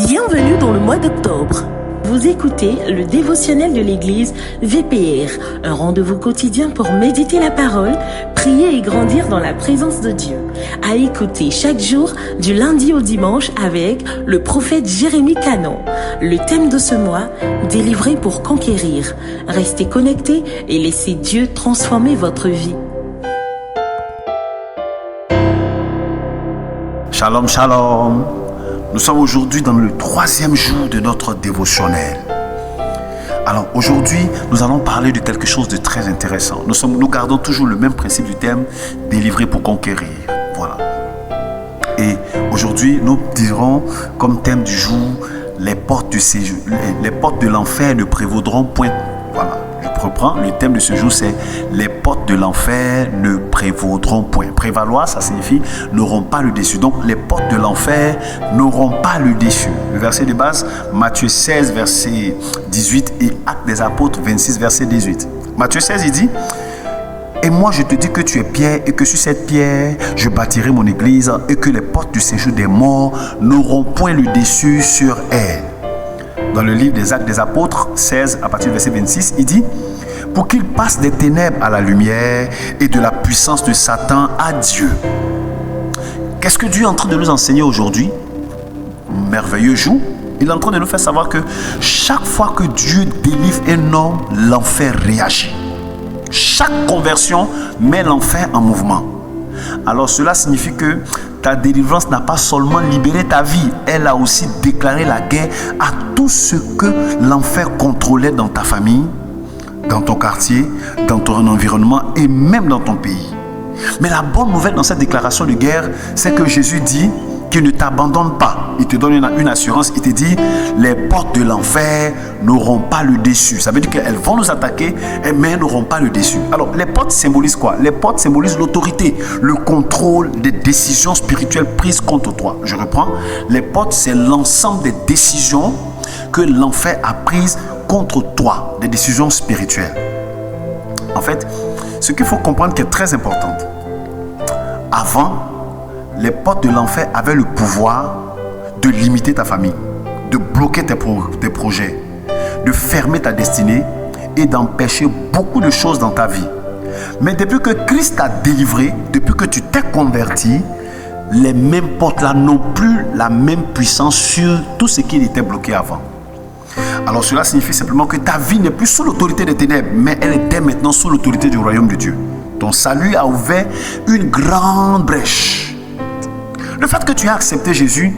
Bienvenue dans le mois d'octobre. Vous écoutez le dévotionnel de l'église VPR, un rendez-vous quotidien pour méditer la parole, prier et grandir dans la présence de Dieu. À écouter chaque jour du lundi au dimanche avec le prophète Jérémie Canon. Le thème de ce mois, délivrer pour conquérir. Restez connectés et laissez Dieu transformer votre vie. Shalom, shalom. Nous sommes aujourd'hui dans le 3e jour de notre dévotionnel. Alors aujourd'hui, nous allons parler de quelque chose de très intéressant. Nous gardons toujours le même principe du thème, délivrer pour conquérir. Voilà. Et aujourd'hui, nous dirons comme thème du jour, les portes de l'enfer ne prévaudront point. Voilà. Je reprends, le thème de ce jour, c'est les portes de l'enfer ne prévaudront point. Prévaloir, ça signifie n'auront pas le dessus. Donc, les portes de l'enfer n'auront pas le dessus. Le verset de base, Matthieu 16, verset 18 et Actes des Apôtres 26, verset 18. Matthieu 16, il dit: et moi je te dis que tu es Pierre et que sur cette pierre je bâtirai mon église et que les portes du séjour des morts n'auront point le dessus sur elle. Dans le livre des Actes des Apôtres 16, à partir du verset 26, il dit: pour qu'il passe des ténèbres à la lumière et de la puissance de Satan à Dieu. Qu'est-ce que Dieu est en train de nous enseigner aujourd'hui? Merveilleux jour. Il est en train de nous faire savoir que chaque fois que Dieu délivre un homme, l'enfer réagit. Chaque conversion met l'enfer en mouvement. Alors cela signifie que ta délivrance n'a pas seulement libéré ta vie, elle a aussi déclaré la guerre à tout ce que l'enfer contrôlait dans ta famille, dans ton quartier, dans ton environnement et même dans ton pays. Mais la bonne nouvelle dans cette déclaration de guerre, c'est que Jésus dit qu'il ne t'abandonne pas. Il te donne une assurance, il te dit: les portes de l'enfer n'auront pas le dessus. Ça veut dire qu'elles vont nous attaquer, mais elles n'auront pas le dessus. Alors, les portes symbolisent quoi? Les portes symbolisent l'autorité, le contrôle des décisions spirituelles prises contre toi. Je reprends. Les portes, c'est l'ensemble des décisions que l'enfer a prises contre toi, des décisions spirituelles. En fait, ce qu'il faut comprendre qui est très important, avant, les portes de l'enfer avaient le pouvoir de limiter ta famille, de bloquer tes projets, de fermer ta destinée et d'empêcher beaucoup de choses dans ta vie. Mais depuis que Christ t'a délivré, depuis que tu t'es converti, les mêmes portes-là n'ont plus la même puissance sur tout ce qui était bloqué avant. Alors cela signifie simplement que ta vie n'est plus sous l'autorité des ténèbres, mais elle était maintenant sous l'autorité du royaume de Dieu. Ton salut a ouvert une grande brèche. Le fait que tu aies accepté Jésus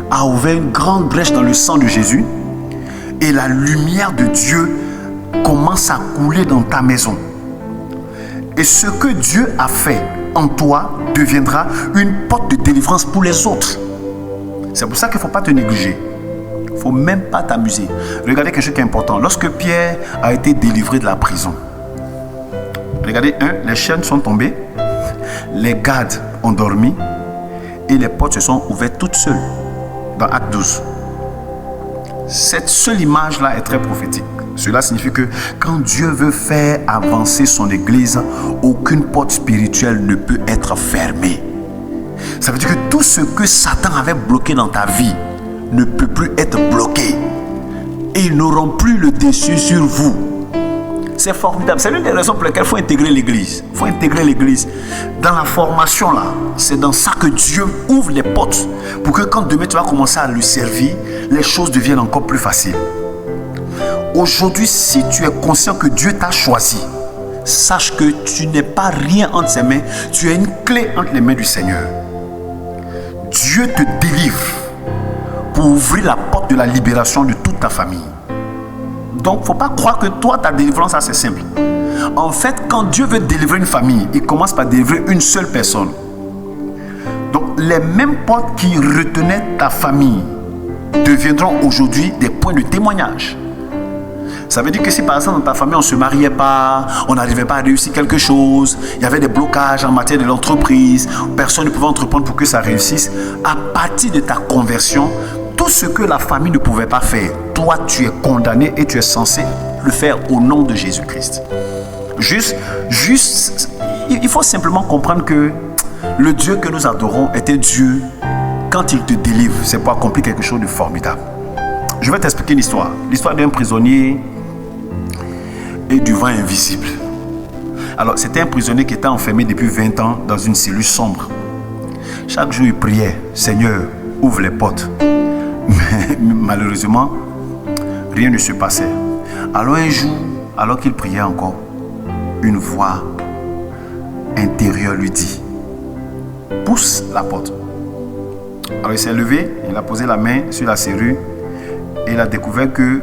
a ouvert une grande brèche dans le sang de Jésus et la lumière de Dieu commence à couler dans ta maison. Et ce que Dieu a fait en toi deviendra une porte de délivrance pour les autres. C'est pour ça qu'il ne faut pas te négliger. Il ne faut même pas t'amuser. Regardez quelque chose qui est important. Lorsque Pierre a été délivré de la prison, regardez, les chaînes sont tombées, les gardes ont dormi, et les portes se sont ouvertes toutes seules dans Acte 12. Cette seule image-là est très prophétique. Cela signifie que quand Dieu veut faire avancer son église, aucune porte spirituelle ne peut être fermée. Ça veut dire que tout ce que Satan avait bloqué dans ta vie ne peut plus être bloqué. Et ils n'auront plus le dessus sur vous. C'est formidable. C'est l'une des raisons pour lesquelles il faut intégrer l'église. Il faut intégrer l'église. Dans la formation là, c'est dans ça que Dieu ouvre les portes. Pour que quand demain tu vas commencer à le servir, les choses deviennent encore plus faciles. Aujourd'hui, si tu es conscient que Dieu t'a choisi, sache que tu n'es pas rien entre ses mains. Tu es une clé entre les mains du Seigneur. Dieu te délivre pour ouvrir la porte de la libération de toute ta famille. Donc, il ne faut pas croire que toi, ta délivrance, c'est simple. En fait, quand Dieu veut délivrer une famille, il commence par délivrer une seule personne. Donc, les mêmes portes qui retenaient ta famille deviendront aujourd'hui des points de témoignage. Ça veut dire que si par exemple dans ta famille on ne se mariait pas, on n'arrivait pas à réussir quelque chose, il y avait des blocages en matière de l'entreprise, personne ne pouvait entreprendre pour que ça réussisse, à partir de ta conversion, tout ce que la famille ne pouvait pas faire, toi tu es condamné et tu es censé le faire au nom de Jésus-Christ. Il faut simplement comprendre que le Dieu que nous adorons est un Dieu quand il te délivre, c'est pour accomplir quelque chose de formidable. Je vais t'expliquer une histoire. L'histoire d'un prisonnier et du vent invisible. Alors, c'était un prisonnier qui était enfermé depuis 20 ans dans une cellule sombre. Chaque jour, il priait, Seigneur, ouvre les portes. Mais malheureusement, rien ne se passait. Alors un jour, alors qu'il priait encore, une voix intérieure lui dit, pousse la porte. Alors il s'est levé, il a posé la main sur la serrure et il a découvert que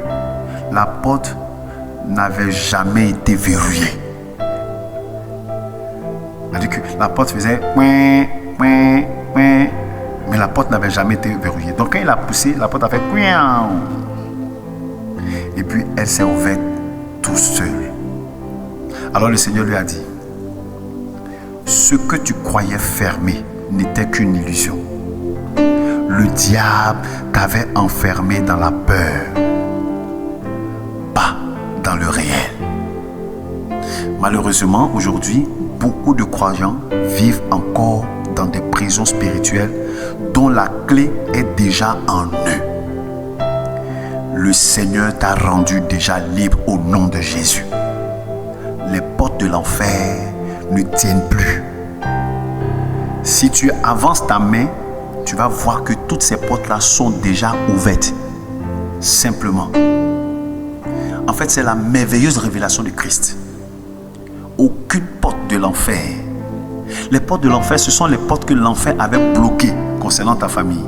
la porte n'avait jamais été verrouillée. C'est-à-dire que la porte faisait mais la porte n'avait jamais été verrouillée. Donc quand il a poussé, la porte a fait et puis elle s'est ouverte tout seul. Alors le Seigneur lui a dit, ce que tu croyais fermé n'était qu'une illusion. Le diable t'avait enfermé dans la peur, pas dans le réel. Malheureusement, aujourd'hui, beaucoup de croyants vivent encore dans des prisons spirituelles dont la clé est déjà en eux. Le Seigneur t'a rendu déjà libre au nom de Jésus. Les portes de l'enfer ne tiennent plus. Si tu avances ta main, tu vas voir que toutes ces portes-là sont déjà ouvertes. Simplement. En fait, c'est la merveilleuse révélation de Christ. Aucune porte de l'enfer. Les portes de l'enfer, ce sont les portes que l'enfer avait bloquées concernant ta famille.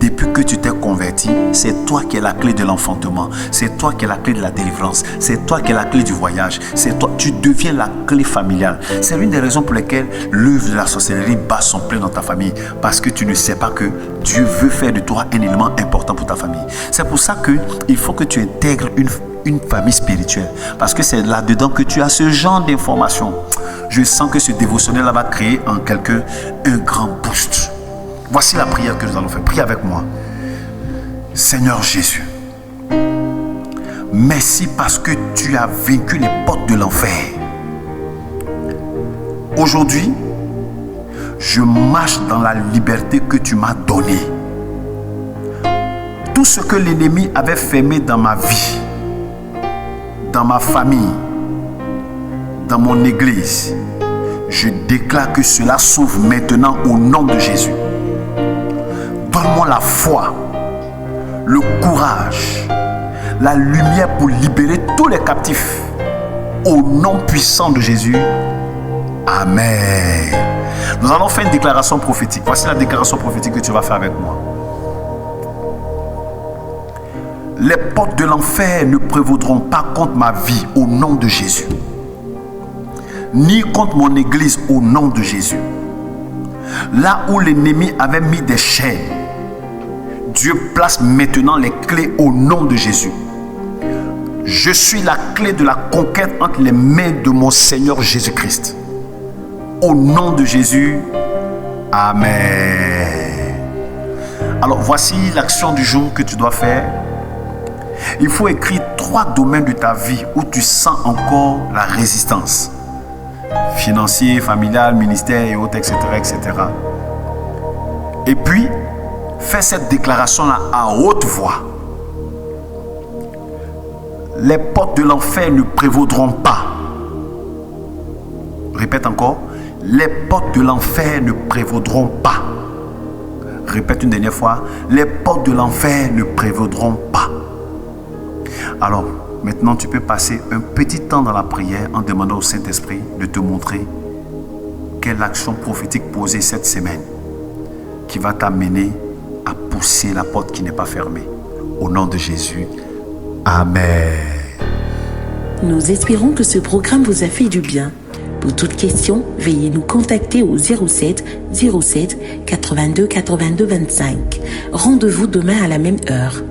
Depuis que tu t'es converti, c'est toi qui es la clé de l'enfantement. C'est toi qui es la clé de la délivrance. C'est toi qui es la clé du voyage. C'est toi, tu deviens la clé familiale. C'est l'une des raisons pour lesquelles l'œuvre de la sorcellerie bat son plein dans ta famille. Parce que tu ne sais pas que Dieu veut faire de toi un élément important pour ta famille. C'est pour ça qu'il faut que tu intègres une famille spirituelle. Parce que c'est là-dedans que tu as ce genre d'informations. Je sens que ce dévotionnel-là va créer en quelqu'un un grand boost. Voici la prière que nous allons faire. Prie avec moi. Seigneur Jésus, merci parce que tu as vaincu les portes de l'enfer. Aujourd'hui, je marche dans la liberté que tu m'as donnée. Tout ce que l'ennemi avait fermé dans ma vie, dans ma famille, dans mon église, je déclare que cela s'ouvre maintenant au nom de Jésus. Donne-moi la foi, le courage, la lumière pour libérer tous les captifs. Au nom puissant de Jésus. Amen. Nous allons faire une déclaration prophétique. Voici la déclaration prophétique que tu vas faire avec moi. Les portes de l'enfer ne prévaudront pas contre ma vie au nom de Jésus, ni contre mon église au nom de Jésus. Là où l'ennemi avait mis des chaînes, Dieu place maintenant les clés au nom de Jésus. Je suis la clé de la conquête entre les mains de mon Seigneur Jésus-Christ. Au nom de Jésus, Amen. Alors voici l'action du jour que tu dois faire. Il faut écrire 3 domaines de ta vie où tu sens encore la résistance. Financier, familial, ministère et autres, etc., etc. Et puis, fais cette déclaration-là à haute voix. Les portes de l'enfer ne prévaudront pas. Répète encore. Les portes de l'enfer ne prévaudront pas. Répète une dernière fois. Les portes de l'enfer ne prévaudront pas. Alors, maintenant, tu peux passer un petit temps dans la prière en demandant au Saint-Esprit de te montrer quelle action prophétique poser cette semaine qui va t'amener à pousser la porte qui n'est pas fermée. Au nom de Jésus, Amen. Nous espérons que ce programme vous a fait du bien. Pour toute question, veuillez nous contacter au 07 07 82 82 25. Rendez-vous demain à la même heure.